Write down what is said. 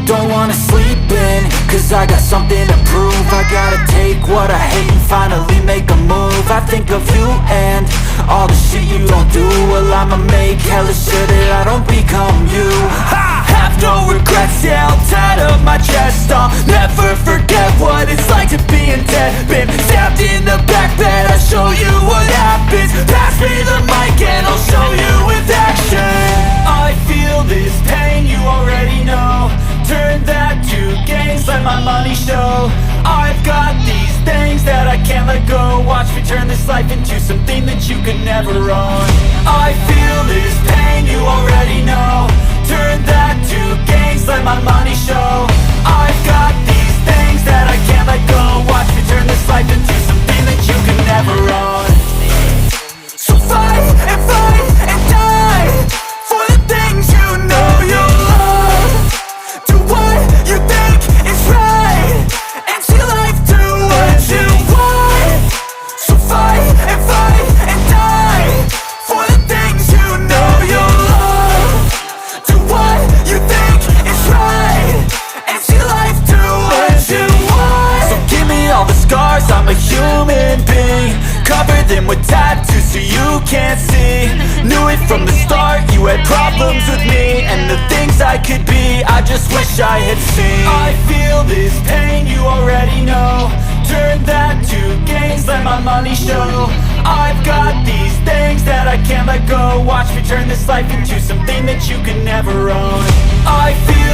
Don't wanna sleep in, cause I got something to prove. I gotta take what I hate and finally make a move. I think of you and all the shit you don't do. Well, I'ma make hella sure that I don't become you. I have no regrets, yeah, I'll tie up my chest. I'll never forget what it's like to be in debt. Been stabbed in the back bed, I'll show you what happens. Pass me the mic and I'll show you with action. I feel this pain, you already know. Turn that to gains, let my money show. I've got these things that I can't let go. Watch me turn this life into something that you could never own. I feel this pain, you already know. Turn that to gains, let my money show. I've got these things that I can't let go. Watch me turn this life into something that you could never own. So fight and die for the things you know you love. Do what you think is right, and see life do what you want. So fight and die for the things you know you love. Do what you think is right, and see life do what you want. So give me all the scars, I'm a human being. Cover them with tattoos so you can't see. Knew it from the start, you had problems with me and the things I could be, I just wish I had seen. I feel this pain, you already know. Turn that to gains, let my money show. I've got these things that I can't let go. Watch me turn this life into something that you can never own. I feel